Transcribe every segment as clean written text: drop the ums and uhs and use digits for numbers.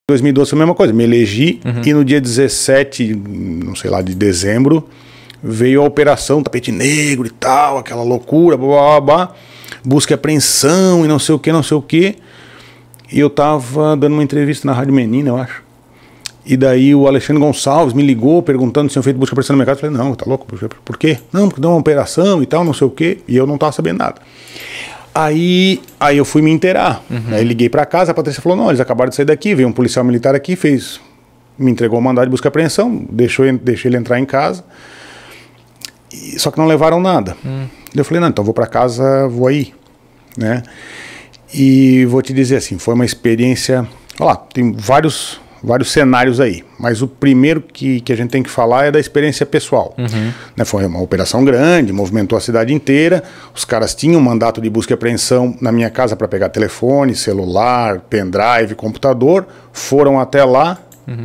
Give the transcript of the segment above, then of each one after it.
2012 foi a mesma coisa, me elegi e no dia 17, não sei lá, de dezembro, veio a operação Tapete Negro e tal, aquela loucura, blá, blá, blá, busca e apreensão e não sei o que, não sei o que. E eu tava dando uma entrevista na Rádio Menina, eu acho. E daí o Alexandre Gonçalves me ligou perguntando se tinham feito busca e apreensão no mercado. Eu falei, não, tá louco? Por quê? Não, porque deu uma operação e tal, não sei o que. E eu não tava sabendo nada. Aí eu fui me inteirar. Aí liguei pra casa, a Patrícia falou, não, eles acabaram de sair daqui, veio um policial militar aqui, me entregou o mandado de busca e apreensão, deixei ele entrar em casa, só que não levaram nada. Eu falei, não, então vou pra casa, vou aí, né? E vou te dizer assim, foi uma experiência, olha lá, tem vários cenários aí, mas o primeiro que a gente tem que falar é da experiência pessoal. Né, foi uma operação grande, movimentou a cidade inteira, os caras tinham um mandato de busca e apreensão na minha casa para pegar telefone, celular, pendrive, computador, foram até lá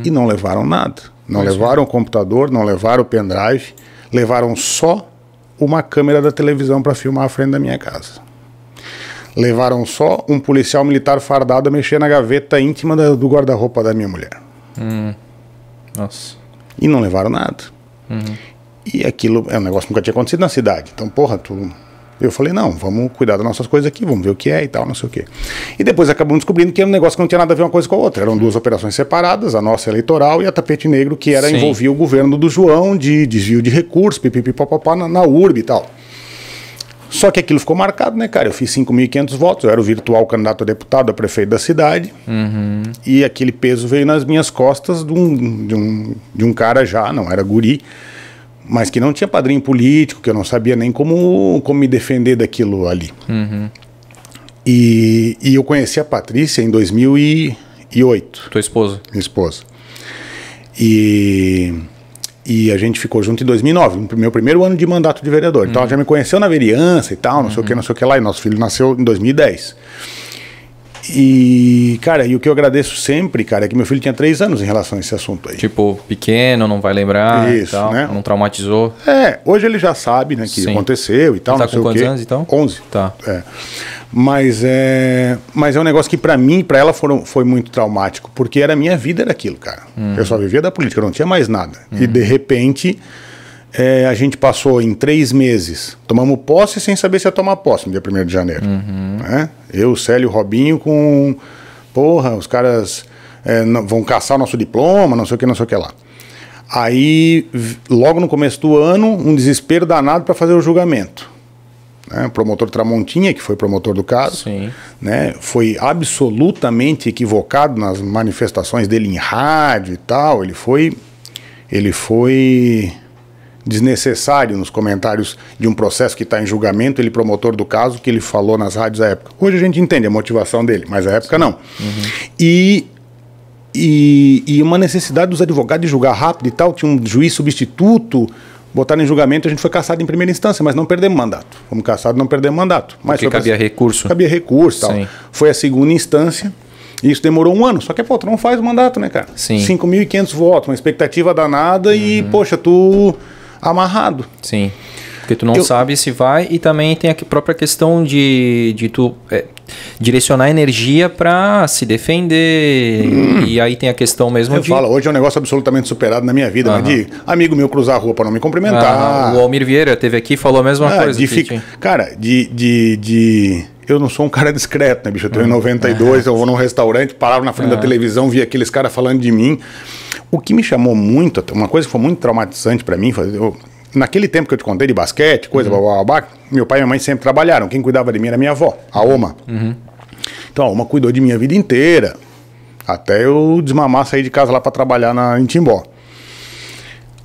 e não levaram nada. Não levaram o computador, não levaram o pendrive, levaram só uma câmera da televisão para filmar a frente da minha casa. Levaram só um policial militar fardado a mexer na gaveta íntima do guarda-roupa da minha mulher. Nossa. E não levaram nada. E aquilo é um negócio que nunca tinha acontecido na cidade. Então, porra, eu falei, não, vamos cuidar das nossas coisas aqui, vamos ver o que é e tal, não sei o quê. E depois acabamos descobrindo que era um negócio que não tinha nada a ver uma coisa com a outra. Eram duas operações separadas, a nossa eleitoral e a Tapete Negro, que envolvia o governo do João de desvio de recursos, pipipipopopá, na URB e tal. Só que aquilo ficou marcado, né, cara? Eu fiz 5.500 votos, eu era o virtual candidato a deputado, a prefeito da cidade, e aquele peso veio nas minhas costas de um cara já, não era guri, mas que não tinha padrinho político, que eu não sabia nem como me defender daquilo ali. E eu conheci a Patrícia em 2008. Tua esposa? Minha esposa. E a gente ficou junto em 2009, no meu primeiro ano de mandato de vereador. Então ela já me conheceu na vereança e tal, não sei o que lá, e nosso filho nasceu em 2010. E, cara, e o que eu agradeço sempre, cara, é que meu filho tinha 3 anos em relação a esse assunto aí. Tipo, pequeno, não vai lembrar e tal, né? Não traumatizou. Hoje ele já sabe, né, que aconteceu e tal, não sei o quê. Tá com quantos anos, então? 11. Tá. Mas é um negócio que pra mim, pra ela foi muito traumático, porque a minha vida era aquilo, cara. Eu só vivia da política, eu não tinha mais nada. E de repente, a gente passou em 3 meses, tomamos posse sem saber se ia tomar posse no dia 1º de janeiro. Né? Eu, o Célio e o Robinho com... Porra, os caras vão caçar o nosso diploma, não sei o que lá. Aí, logo no começo do ano, um desespero danado pra fazer o julgamento. O promotor Tramontinha, que foi promotor do caso, né, foi absolutamente equivocado nas manifestações dele em rádio e tal. Ele foi desnecessário nos comentários de um processo que está em julgamento, ele promotor do caso, que ele falou nas rádios à época. Hoje a gente entende a motivação dele, mas à época não. E uma necessidade dos advogados de julgar rápido e tal, tinha um juiz substituto, botaram em julgamento, a gente foi cassado em primeira instância, mas não perdemos mandato. Fomos cassados, não perdemos mandato. Mas porque cabia recurso. Cabia recurso e tal. Foi a segunda instância, e isso demorou 1 ano. Só que, pô, tu não faz o mandato, né, cara? 5.500 votos, uma expectativa danada e, poxa, tu amarrado. Sim. Porque tu não sabe se vai, e também tem a própria questão de tu direcionar energia para se defender. E aí tem a questão mesmo hoje é um negócio absolutamente superado na minha vida, mas de amigo meu cruzar a rua para não me cumprimentar. O Almir Vieira teve aqui e falou a mesma coisa. Cara, eu não sou um cara discreto, né, bicho? Eu tenho 92, eu vou num restaurante, parava na frente da televisão, via aqueles caras falando de mim. O que me chamou muito, uma coisa que foi muito traumatizante para mim, naquele tempo que eu te contei de basquete, coisa, meu pai e minha mãe sempre trabalharam. Quem cuidava de mim era minha avó, a Oma. Então a Oma cuidou de mim a vida inteira, até eu desmamar, sair de casa lá para trabalhar em Timbó.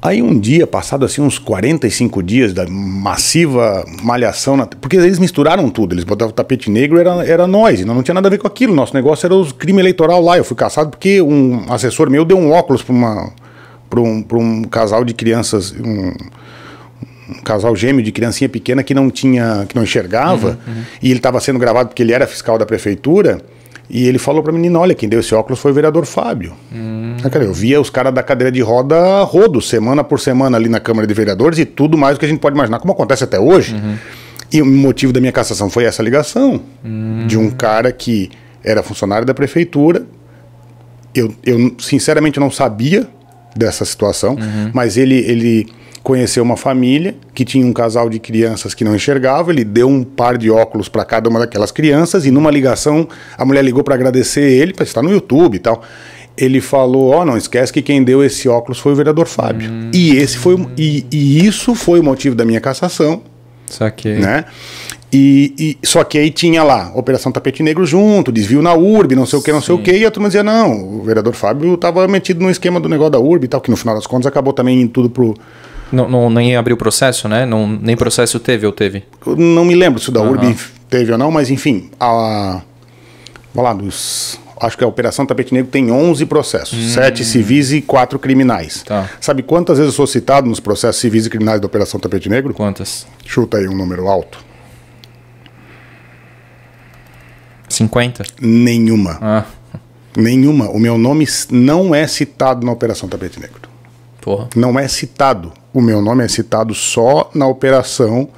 Aí um dia, passado assim uns 45 dias da massiva malhação, porque eles misturaram tudo, eles botavam o Tapete Negro, era nós, não tinha nada a ver com aquilo, nosso negócio era o crime eleitoral lá. Eu fui caçado porque um assessor meu deu um óculos para um casal de crianças, um casal gêmeo de criancinha pequena que não enxergava, e ele estava sendo gravado porque ele era fiscal da prefeitura, e ele falou pra menina, olha, quem deu esse óculos foi o vereador Fábio. Eu via os caras da cadeira de roda rodo, semana por semana ali na Câmara de Vereadores, e tudo mais do que a gente pode imaginar, como acontece até hoje. E o motivo da minha cassação foi essa ligação, de um cara que era funcionário da prefeitura, eu sinceramente não sabia dessa situação, mas ele conheceu uma família que tinha um casal de crianças que não enxergava, ele deu um par de óculos para cada uma daquelas crianças e numa ligação a mulher ligou para agradecer ele, para estar no YouTube e tal. Ele falou, não esquece que quem deu esse óculos foi o vereador Fábio. E isso foi o motivo da minha cassação. Saquei. Né? Só que aí tinha lá Operação Tapete Negro junto, desvio na URB, não sei o que, não sei o que, e a turma dizia, não, o vereador Fábio estava metido no esquema do negócio da URB e tal, que no final das contas acabou também indo tudo pro... Nem abriu processo, né? Nem processo teve ou teve? Eu não me lembro se o da URB teve ou não, mas enfim, acho que a Operação Tapete Negro tem 11 processos, 7 civis e 4 criminais. Tá. Sabe quantas vezes eu sou citado nos processos civis e criminais da Operação Tapete Negro? Quantas? Chuta aí um número alto. 50? Nenhuma. Nenhuma. O meu nome não é citado na Operação Tapete Negro. Porra. Não é citado. O meu nome é citado só na operação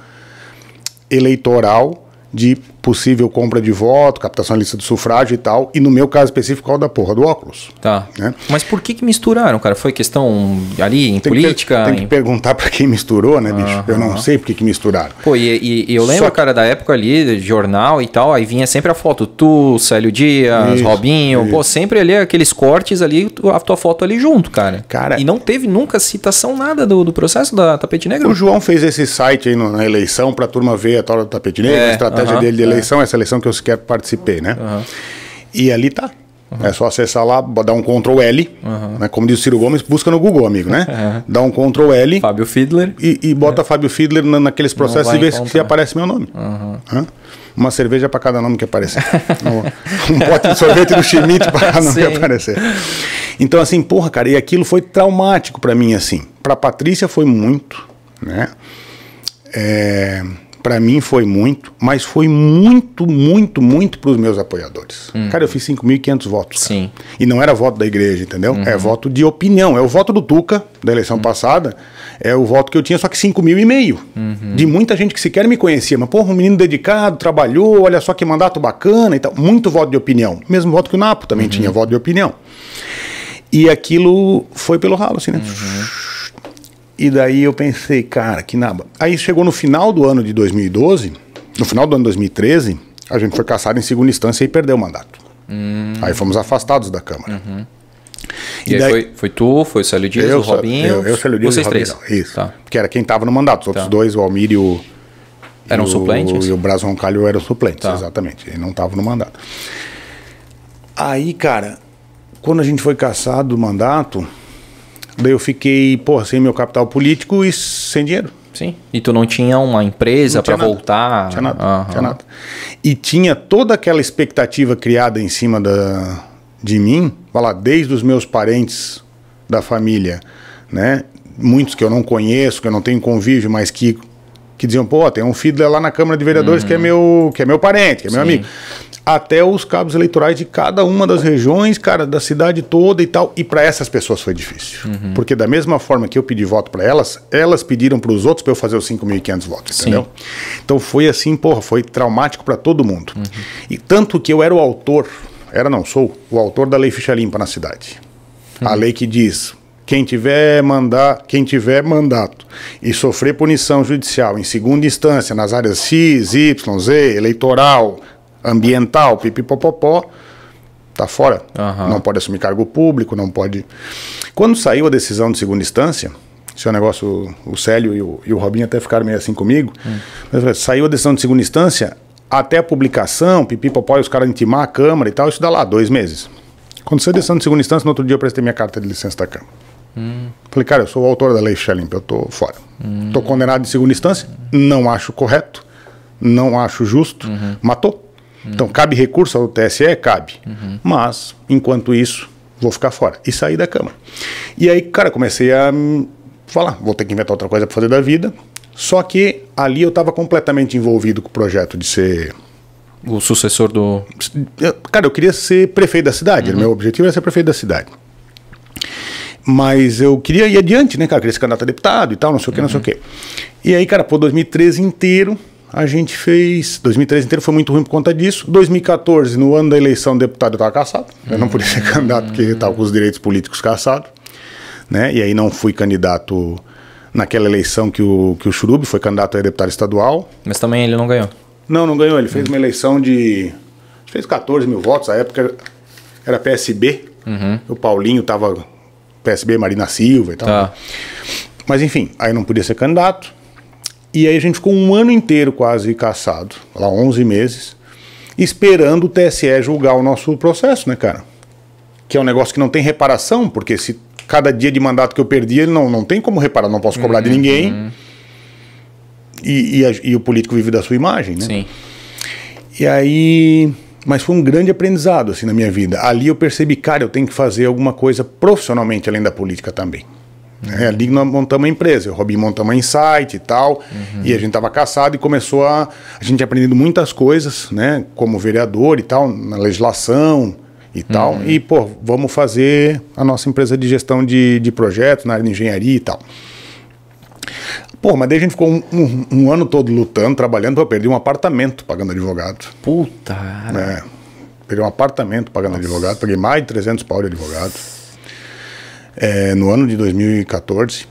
eleitoral de possível compra de voto, captação da lista do sufrágio e tal, e no meu caso específico, qual da porra do óculos. Tá. Né? Mas por que misturaram, cara? Foi questão ali em política? Tem que perguntar pra quem misturou, né, bicho? Eu não sei por que misturaram. Pô, e eu lembro, cara, da época ali, jornal e tal, aí vinha sempre a foto, tu, Célio Dias, Robinho, pô, sempre ali aqueles cortes ali, a tua foto ali junto, cara. E não teve nunca citação nada do processo da Tapete Negro? O João fez esse site aí na eleição pra turma ver a tora do Tapete Negro, a estratégia dele de eleição, essa eleição que eu sequer participei, né? E ali tá. É só acessar lá, dar um Ctrl L, né? Como diz o Ciro Gomes, busca no Google, amigo, né? Dá um Ctrl L. Fábio Fiedler. E bota Fábio Fiedler naqueles processos e vê se aparece meu nome. Uma cerveja para cada nome que aparecer. Um pote de sorvete do Schmidt para cada nome que aparecer. Então, assim, porra, cara, e aquilo foi traumático para mim, assim. Pra Patrícia foi muito, né? Para mim foi muito, mas foi muito para os meus apoiadores. Cara, eu fiz 5.500 votos. Sim. E não era voto da igreja, entendeu? É voto de opinião. É o voto do Tuca, da eleição passada. É o voto que eu tinha, só que 5.500. De muita gente que sequer me conhecia. Mas, porra, um menino dedicado, trabalhou, olha só que mandato bacana e tal. Muito voto de opinião. Mesmo voto que o Napo também tinha voto de opinião. E aquilo foi pelo ralo, assim, né? E daí eu pensei, cara, que naba. Aí chegou no final do ano de 2012, no final do ano de 2013, a gente foi cassado em segunda instância e perdeu o mandato. Aí fomos afastados da Câmara. E daí, foi tu, foi o Célio Dias, o Robinho? Eu, Célio Dias e o Robinho. Isso. Tá. Que era quem estava no mandato. Os outros dois, o Almir e o... Eram suplentes? E o Braz Roncalho eram suplentes, exatamente. Ele não estava no mandato. Aí, cara, quando a gente foi cassado do mandato... Daí eu fiquei, porra, sem meu capital político e sem dinheiro. Sim. E tu não tinha uma empresa para voltar? Não tinha nada, tinha nada. E tinha toda aquela expectativa criada em cima de mim, vai lá, desde os meus parentes da família, né? Muitos que eu não conheço, que eu não tenho convívio, mas que diziam, pô, tem um Fiedler lá na Câmara de Vereadores que é meu parente, que é meu amigo. Até os cabos eleitorais de cada uma das regiões, cara, da cidade toda e tal. E para essas pessoas foi difícil. Porque da mesma forma que eu pedi voto para elas, elas pediram para os outros para eu fazer os 5.500 votos, entendeu? Então foi assim, porra, foi traumático para todo mundo. E tanto que eu era o autor, sou o autor da Lei Ficha Limpa na cidade. A lei que diz, quem tiver mandato e sofrer punição judicial em segunda instância nas áreas X, Y, Z, eleitoral, ambiental, pipipopopó, tá fora. Não pode assumir cargo público, não pode... Quando saiu a decisão de segunda instância, esse é um negócio, o Célio e o Robinho até ficaram meio assim comigo, mas saiu a decisão de segunda instância, até a publicação, pipipopó, e os caras intimar a Câmara e tal, isso dá lá 2 meses. Quando saiu a decisão de segunda instância, no outro dia eu prestei minha carta de licença da Câmara. Falei, cara, eu sou o autor da Lei Ficha Limpa, eu tô fora. Tô condenado em segunda instância, não acho correto, não acho justo, matou. Então, cabe recurso ao TSE? Cabe. Mas, enquanto isso, vou ficar fora. E saí da Câmara. E aí, cara, comecei a falar, vou ter que inventar outra coisa para fazer da vida. Só que ali eu estava completamente envolvido com o projeto de ser... O sucessor do... Cara, eu queria ser prefeito da cidade. Meu objetivo era ser prefeito da cidade. Mas eu queria ir adiante, né, cara? Eu queria ser candidato a deputado e tal, não sei o que, não sei o que. E aí, cara, pô, 2013 inteiro... a gente fez... 2013 inteiro foi muito ruim por conta disso. 2014, no ano da eleição, o deputado estava cassado. Eu não podia ser candidato porque estava com os direitos políticos cassados. Né? E aí não fui candidato naquela eleição que o Churubi foi candidato a deputado estadual. Mas também ele não ganhou? Não ganhou. Ele fez uma eleição fez 14 mil votos. A época era PSB. O Paulinho estava PSB, Marina Silva e tal. Tá. Mas enfim, aí não podia ser candidato. E aí a gente ficou um ano inteiro quase cassado, lá 11 meses, esperando o TSE julgar o nosso processo, né, cara? Que é um negócio que não tem reparação, porque se cada dia de mandato que eu perdi, ele não tem como reparar, não posso cobrar de ninguém. E o político vive da sua imagem, né? Sim. E aí... Mas foi um grande aprendizado, assim, na minha vida. Ali eu percebi, cara, eu tenho que fazer alguma coisa profissionalmente, além da política também. Ali nós montamos uma empresa, o Robinho montamos uma Insight e tal, e a gente estava caçado e começou a gente tinha aprendido muitas coisas, né, como vereador e tal, na legislação e tal, e, pô, vamos fazer a nossa empresa de gestão de projetos na área de engenharia e tal. Pô, mas daí a gente ficou um ano todo lutando, trabalhando, eu perdi um apartamento pagando advogado. Puta! Perdi um apartamento pagando advogado, paguei mais de 300 pau de advogado. No ano de 2014.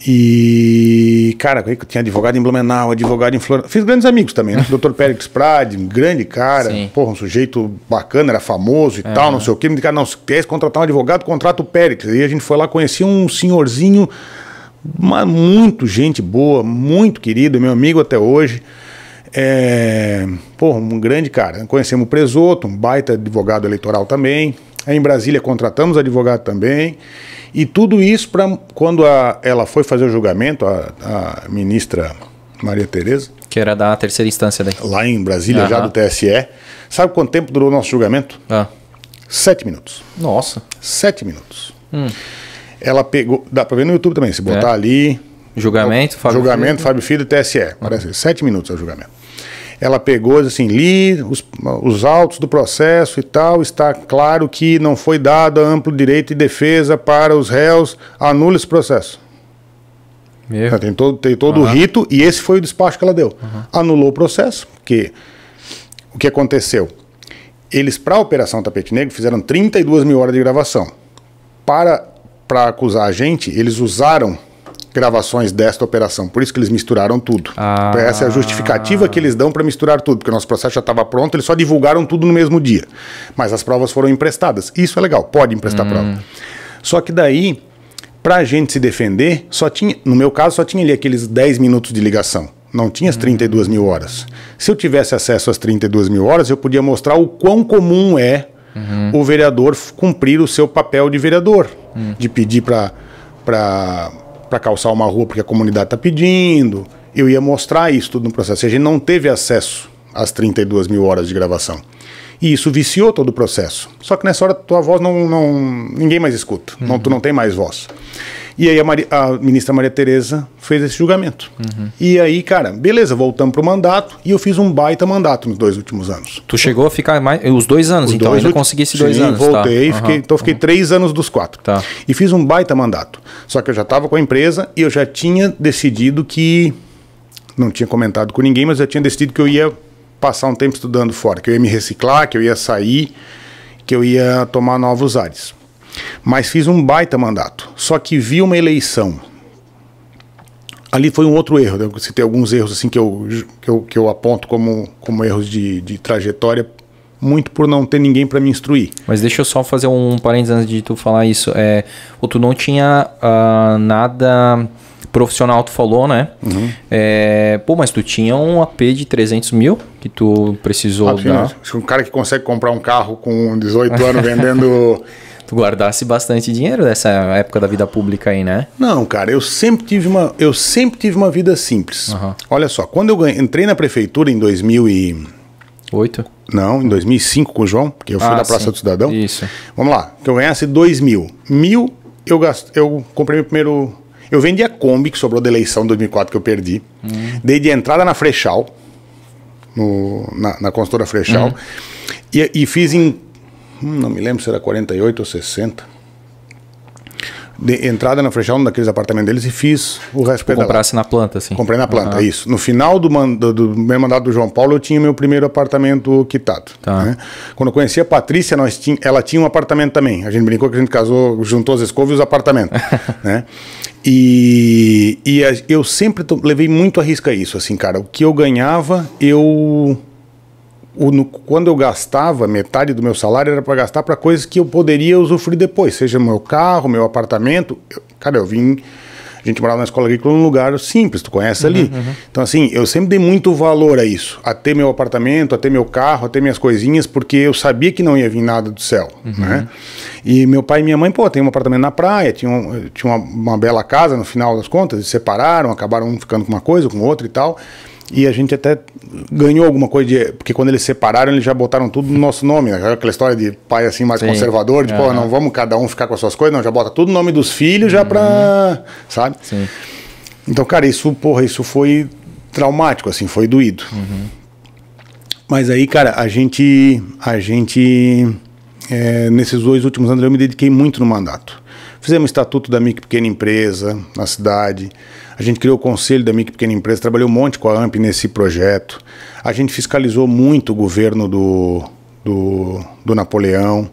E, cara, eu tinha advogado em Blumenau, advogado em Florianópolis. Fiz grandes amigos também, né? Dr. Pérez Prade, um grande cara, porra, um sujeito bacana, era famoso e tal, não sei o quê. Me disse, cara, não, se quer contratar um advogado, contrata o Pérez. E a gente foi lá, conhecia um senhorzinho, muito gente boa, muito querido, meu amigo até hoje. Porra, um grande cara. Conhecemos o Presoto, um baita advogado eleitoral também. Aí em Brasília contratamos advogado também. E tudo isso para quando ela foi fazer o julgamento, a ministra Maria Tereza. Que era da terceira instância daí. Lá em Brasília, já do TSE. Sabe quanto tempo durou o nosso julgamento? 7 minutos. Nossa. 7 minutos. Ela pegou... Dá para ver no YouTube também, se botar ali... Julgamento, Fábio Filho, TSE. Parece 7 minutos é o julgamento. Ela pegou, assim, li os autos do processo e tal, está claro que não foi dado amplo direito de defesa para os réus, anula esse processo. Tem todo o rito, e esse foi o despacho que ela deu. Anulou o processo, porque o que aconteceu? Eles, para a Operação Tapete Negro, fizeram 32 mil horas de gravação. Para acusar a gente, eles usaram gravações desta operação, por isso que eles misturaram tudo. Essa é a justificativa que eles dão para misturar tudo, porque o nosso processo já estava pronto, eles só divulgaram tudo no mesmo dia, mas as provas foram emprestadas. Isso é legal, pode emprestar prova. Só que daí, para a gente se defender, só tinha, no meu caso, só tinha ali aqueles 10 minutos de ligação, não tinha as 32 mil horas. Se eu tivesse acesso às 32 mil horas, eu podia mostrar o quão comum é o vereador cumprir o seu papel de vereador, de pedir para calçar uma rua porque a comunidade está pedindo. Eu ia mostrar isso tudo no processo. A gente não teve acesso às 32 mil horas de gravação. E isso viciou todo o processo. Só que nessa hora tua voz ninguém mais escuta. Tu não tem mais voz. E aí a ministra Maria Tereza fez esse julgamento. E aí, cara, beleza, voltamos pro mandato e eu fiz um baita mandato nos 2 últimos anos. Tu chegou a ficar os 2 anos, então ainda consegui esses 2 anos. Voltei, fiquei 3 anos dos 4. E fiz um baita mandato. Só que eu já estava com a empresa e eu já tinha decidido que... Não tinha comentado com ninguém, mas eu tinha decidido que eu ia passar um tempo estudando fora, que eu ia me reciclar, que eu ia sair, que eu ia tomar novos ares. Mas fiz um baita mandato. Só que vi uma eleição. Ali foi um outro erro. Eu citei alguns erros assim, que eu aponto como erros de trajetória, muito por não ter ninguém para me instruir. Mas deixa eu só fazer um parênteses antes de tu falar isso. Ou tu não tinha nada profissional, tu falou, né? Mas tu tinha um AP de 300 mil que tu precisou dar. Acho que um cara que consegue comprar um carro com 18 anos vendendo... Tu guardasse bastante dinheiro dessa época da vida pública aí, né? Não, cara, eu sempre tive uma vida simples. Olha só, quando eu entrei na prefeitura em 2008? Não, em 2005 com o João, porque eu fui da Praça do Cidadão. Isso. Vamos lá, que eu ganhasse 2.000. 1.000 eu comprei meu primeiro... Eu vendi a Kombi, que sobrou da eleição de 2004 que eu perdi. Dei de entrada na Frechal, na consultora Frechal, e fiz em... não me lembro se era 48 ou 60. entrada na Frechal, daqueles apartamentos deles e fiz o resto pedalar. Comprasse na planta, assim? Comprei na planta, isso. No final do primeiro mandato do João Paulo, eu tinha meu primeiro apartamento quitado. Tá. Né? Quando eu conheci a Patrícia, ela tinha um apartamento também. A gente brincou que a gente casou, juntou as escovas e os apartamentos. Né? E eu sempre levei muito a risca isso, assim, cara. O que eu ganhava, quando eu gastava, metade do meu salário era para gastar para coisas que eu poderia usufruir depois, seja meu carro, meu apartamento. A gente morava na escola agrícola num lugar simples, tu conhece ali. Então, assim, eu sempre dei muito valor a isso, a ter meu apartamento, a ter meu carro, a ter minhas coisinhas, porque eu sabia que não ia vir nada do céu, né? E meu pai e minha mãe, tem um apartamento na praia, tinha uma bela casa no final das contas, eles separaram, acabaram um ficando com uma coisa, com outra e tal. E a gente até ganhou alguma coisa, porque quando eles separaram, eles já botaram tudo no nosso nome, né? Aquela história de pai assim mais conservador, de não vamos cada um ficar com as suas coisas, não, já bota tudo no nome dos filhos já pra, sabe? Sim. Então, cara, isso foi traumático, assim, foi doído. Mas aí, cara, a gente nesses 2 últimos anos eu me dediquei muito no mandato. Fizemos o estatuto da micro e pequena empresa na cidade. A gente criou o conselho da micro e pequena empresa, trabalhou um monte com a AMP nesse projeto. A gente fiscalizou muito o governo do Napoleão,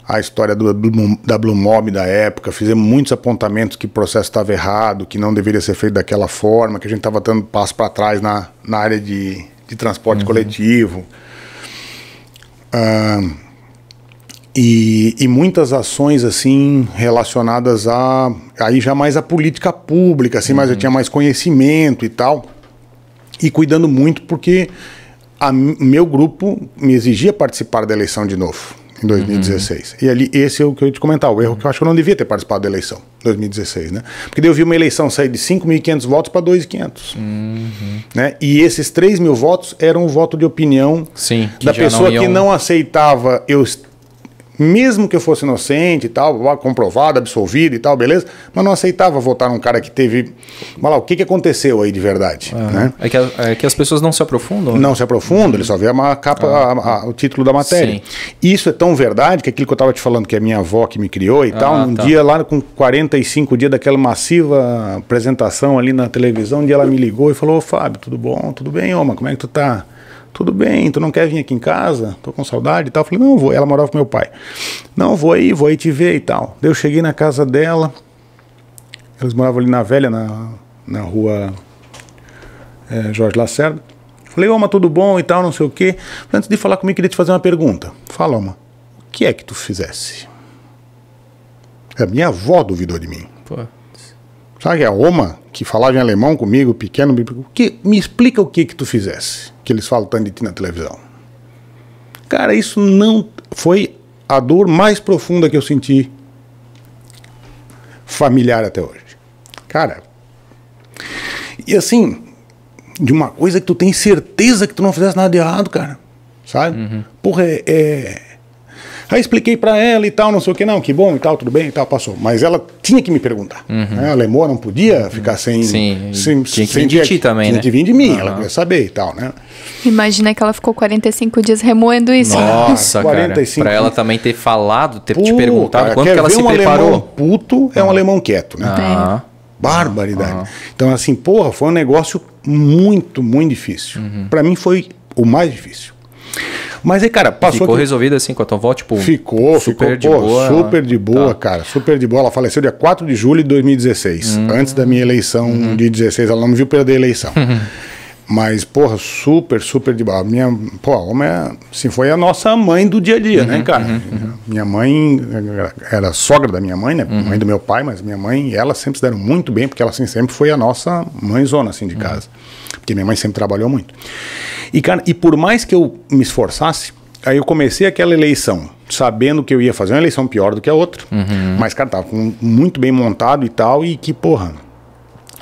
a história da Blue Mob da época. Fizemos muitos apontamentos que o processo estava errado, que não deveria ser feito daquela forma, que a gente estava dando passo para trás na área de transporte coletivo. E muitas ações assim relacionadas aí já mais a política pública, assim, mas eu tinha mais conhecimento e tal, e cuidando muito porque meu grupo me exigia participar da eleição de novo em 2016. E ali esse é o que eu ia te comentar, o erro que eu acho que eu não devia ter participado da eleição 2016, né? Porque daí eu vi uma eleição sair de 5.500 votos para 2.500, né? E esses 3.000 votos eram o voto de opinião da pessoa que não aceitava mesmo que eu fosse inocente e tal, comprovado, absolvido e tal, beleza, mas não aceitava votar num cara que teve... Mas lá, o que aconteceu aí de verdade? Né? É que as pessoas não se aprofundam. Não se aprofundam, eles só vê a capa, o título da matéria. Sim. Isso é tão verdade que aquilo que eu estava te falando, que é minha avó que me criou e tal, dia lá com 45 dias daquela massiva apresentação ali na televisão, um dia ela me ligou e falou: Fábio, tudo bom? Tudo bem, Oma? Como é que tu tá? Tudo bem, tu não quer vir aqui em casa? Tô com saudade e tal. Eu falei, não, vou. Ela morava com meu pai. Não, vou aí te ver e tal. Daí eu cheguei na casa dela, eles moravam ali na Velha, na rua Jorge Lacerda. Falei, Oma, tudo bom e tal, não sei o quê. Antes de falar comigo, queria te fazer uma pergunta. Fala, Oma, o que é que tu fizesse? A minha avó duvidou de mim. Pô. Sabe a Oma, que falava em alemão comigo, pequeno, me explica o que tu fizesse, que eles falam tanto de ti na televisão. Cara, isso não foi a dor mais profunda que eu senti familiar até hoje. Cara, e assim, de uma coisa que tu tem certeza que tu não fizesse nada de errado, cara, sabe? Porra, Aí expliquei pra ela e tal, não sei o que, não, que bom e tal, tudo bem e tal, passou. Mas ela tinha que me perguntar. Né? A Lemoa não podia ficar sem... Sim, tinha que vir de ti também, né? Tinha que vir de mim, ela queria saber e tal, né? Imagina que ela ficou 45 dias remoendo isso. Nossa, 45... cara, pra ela também ter falado, ter te perguntado, cara, quanto que ela se preparou. Alemão puto é um alemão quieto, né? Barbaridade. Então, assim, porra, foi um negócio muito, muito difícil. Pra mim foi o mais difícil. Mas aí, cara, passou... Ficou resolvido assim com a tua avó, tipo... Ficou de boa, cara. Super de boa. Ela faleceu dia 4 de julho de 2016. Antes da minha eleição de 16. Ela não me viu perder a eleição. Mas, porra, super de boa. A Oma assim, foi a nossa mãe do dia a dia, né, cara? Minha mãe era sogra da minha mãe, né? Mãe do meu pai, mas minha mãe e ela sempre se deram muito bem, porque ela assim, sempre foi a nossa mãezona, assim, de casa. Porque minha mãe sempre trabalhou muito. E, cara, e por mais que eu me esforçasse, aí eu comecei aquela eleição sabendo que eu ia fazer uma eleição pior do que a outra, mas, cara, tava muito bem montado e tal, e que, porra,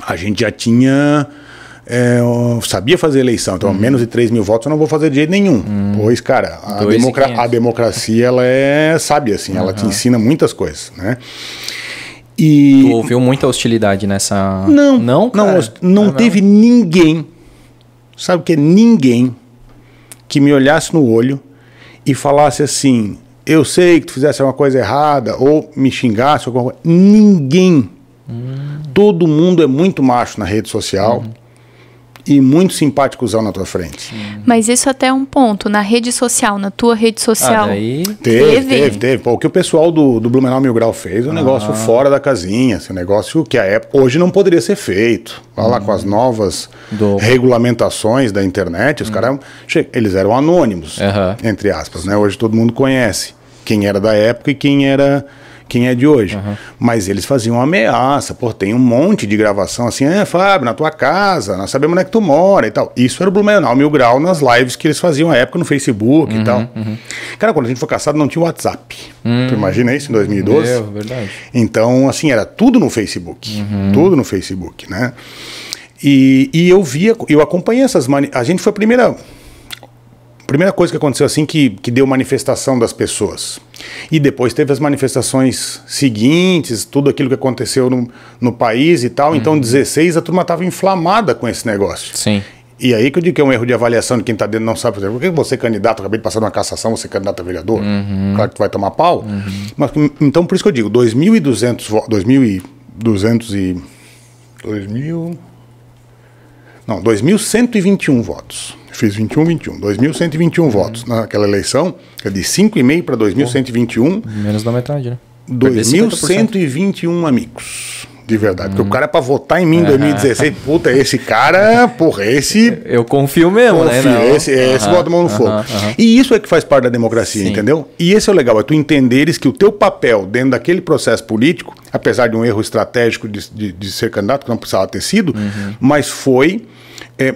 a gente já tinha... sabia fazer eleição, então menos de 3.000 votos eu não vou fazer de jeito nenhum. Pois, cara, a democracia, ela é sábia, assim, ela te ensina muitas coisas, né? E... Tu ouviu muita hostilidade nessa... Não teve ninguém, sabe o que é? Ninguém que me olhasse no olho e falasse assim, eu sei que tu fizesse uma coisa errada ou me xingasse, alguma coisa. Ninguém. Todo mundo é muito macho na rede social. E muito simpáticozão na tua frente. Mas isso até é um ponto. Na rede social, na tua rede social. Teve. Pô, o que o pessoal do Blumenau Mil Grau fez, um negócio fora da casinha. Um negócio que a época hoje não poderia ser feito. Vai lá com as novas regulamentações da internet, os caras, eles eram anônimos, entre aspas, né? Hoje todo mundo conhece quem era da época e quem é de hoje. Mas eles faziam uma ameaça. Pô, tem um monte de gravação assim, Fábio, na tua casa, nós sabemos onde é que tu mora e tal. Isso era o Blumenau Mil Grau nas lives que eles faziam na época no Facebook e tal. Cara, quando a gente foi caçado não tinha WhatsApp. Tu imagina isso em 2012? Verdade. Então, assim, era tudo no Facebook. Tudo no Facebook, né? E eu acompanhei essas... A gente foi a primeira coisa que aconteceu assim que deu manifestação das pessoas. E depois teve as manifestações seguintes, tudo aquilo que aconteceu no país e tal. Então, em 2016, a turma estava inflamada com esse negócio. Sim. E aí que eu digo que é um erro de avaliação de quem está dentro não sabe fazer. Por que você é candidato, acabei de passar numa cassação, você é candidato a vereador? Claro que tu vai tomar pau. Mas, então, por isso que eu digo, 2.121 votos. Fiz 2.121 votos naquela eleição, de 5,5 para 2.121. Menos da metade, né? 2.121 amigos, de verdade. Porque o cara, para votar em mim em 2016, puta, esse cara, porra, esse... Eu confio mesmo, né? Esse bota a mão no fogo. E isso é que faz parte da democracia, entendeu? E esse é o legal, é tu entenderes que o teu papel dentro daquele processo político, apesar de um erro estratégico de ser candidato, que não precisava ter sido, mas foi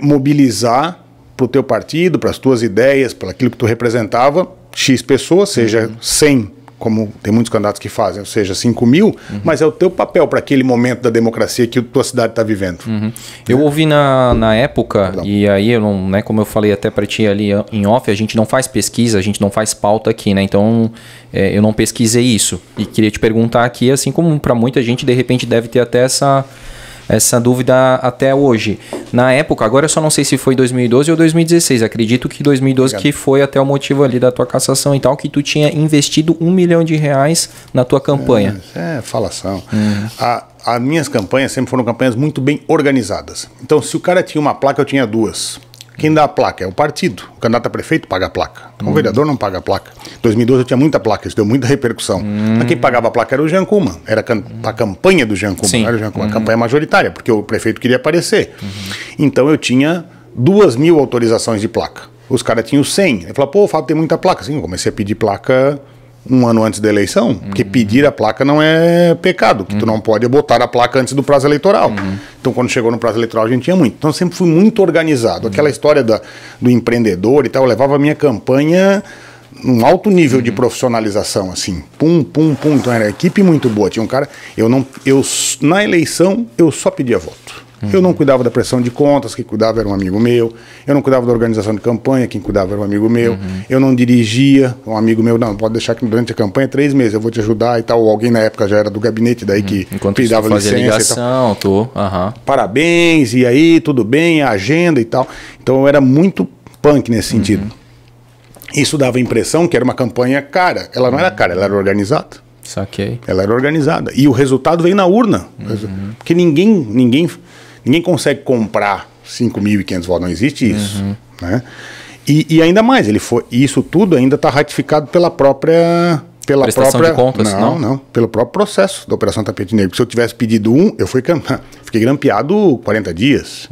mobilizar para o teu partido, para as tuas ideias, para aquilo que tu representava, X pessoas, seja 100, como tem muitos candidatos que fazem, ou seja, 5.000, mas é o teu papel para aquele momento da democracia que a tua cidade está vivendo. Eu ouvi na época, e aí eu não, né, como eu falei até para ti ali em off, a gente não faz pesquisa, a gente não faz pauta aqui, né? Então eu não pesquisei isso. E queria te perguntar aqui, assim como para muita gente, de repente deve ter até essa dúvida até hoje. Na época, agora eu só não sei se foi 2012 ou 2016, acredito que 2012 que foi até o motivo ali da tua cassação e tal, que tu tinha investido R$1 milhão na tua campanha. Falação. As minhas campanhas sempre foram campanhas muito bem organizadas. Então, se o cara tinha uma placa, eu tinha duas. Quem dá a placa é o partido. O candidato a prefeito paga a placa. Então, o vereador não paga a placa. Em 2012 eu tinha muita placa, isso deu muita repercussão. Mas quem pagava a placa era o Jean Kouma. Era a campanha do Jean Kouma. Era o Jean Kouma, a campanha majoritária, porque o prefeito queria aparecer. Então eu tinha 2.000 autorizações de placa. Os caras tinham 100. Ele falou, pô, o Fábio tem muita placa. Assim, eu comecei a pedir placa um ano antes da eleição, porque pedir a placa não é pecado, que tu não pode botar a placa antes do prazo eleitoral. Então, quando chegou no prazo eleitoral, a gente tinha muito. Então, eu sempre fui muito organizado. Aquela história do empreendedor e tal, eu levava a minha campanha num alto nível de profissionalização, assim. Pum, pum, pum. Então, era uma equipe muito boa. Tinha um cara... na eleição, eu só pedia voto. Eu não cuidava da pressão de contas, quem cuidava era um amigo meu. Eu não cuidava da organização de campanha, quem cuidava era um amigo meu. Eu não dirigia, um amigo meu, não, pode deixar que durante a campanha 3 meses eu vou te ajudar e tal. Ou alguém na época já era do gabinete daí que dava licença ligação, e tal. Parabéns, e aí, tudo bem, a agenda e tal. Então eu era muito punk nesse sentido. Isso dava a impressão que era uma campanha cara. Ela não era cara, ela era organizada. Saquei. Ela era organizada. E o resultado veio na urna. Porque ninguém consegue comprar 5.500 votos, não existe isso. Né? E ainda mais, isso tudo ainda está ratificado pela própria... Prestação de contas? Não, pelo próprio processo da Operação Tapete Negro. Se eu tivesse pedido eu fiquei grampeado 40 dias.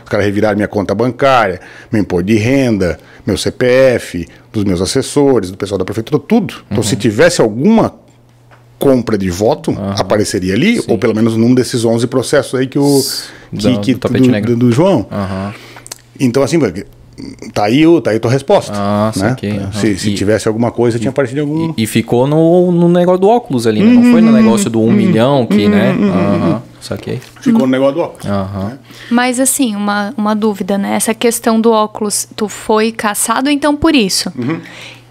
Os caras reviraram minha conta bancária, meu imposto de renda, meu CPF, dos meus assessores, do pessoal da prefeitura, tudo. Então, se tivesse alguma compra de voto, apareceria ali, ou pelo menos num desses 11 processos aí do João. Então, assim, tá aí a tua resposta. Né? Se tivesse alguma coisa, tinha aparecido algum... E ficou no negócio do óculos ali, né? Não foi no negócio do 1 milhão que, né? Saquei. Ficou no negócio do óculos. Né? Mas, assim, uma dúvida, né? Essa questão do óculos, tu foi caçado, então, por isso?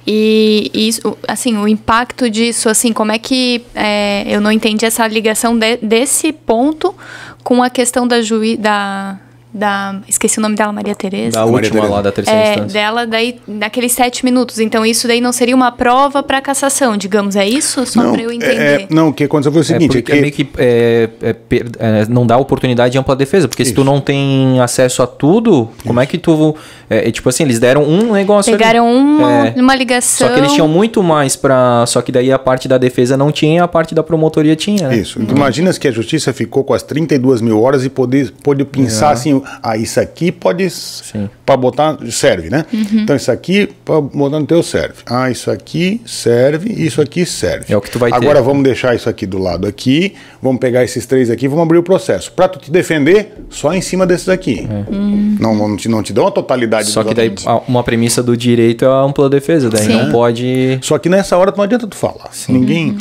E isso, assim, o impacto disso, assim, como é que... eu não entendi essa ligação desse ponto com a questão esqueci o nome dela, Maria Tereza. Da última lá, da terceira instância. Dela, daí, naqueles 7 minutos. Então, isso daí não seria uma prova para cassação, digamos, é isso? Só para eu entender. Não, o que aconteceu foi o seguinte... meio que não dá oportunidade de ampla defesa, porque se tu não tem acesso a tudo, como é que tu... tipo assim, eles deram um negócio Pegaram uma ligação... Só que eles tinham muito mais para... Só que daí a parte da defesa não tinha, a parte da promotoria tinha, né? Isso. Imagina que a justiça ficou com as 32 mil horas e pôde pensar assim, isso aqui pode... Para botar, serve, né? Então isso aqui, para botar no teu serve. Isso aqui serve, isso aqui serve. É o que tu vai ter. Agora vamos deixar isso aqui do lado aqui, vamos pegar esses 3 aqui, vamos abrir o processo. Para tu te defender, só em cima desses aqui. Não te dão a totalidade. Só que daí uma premissa do direito é a ampla defesa, daí não pode... Só que nessa hora não adianta tu falar. Ninguém...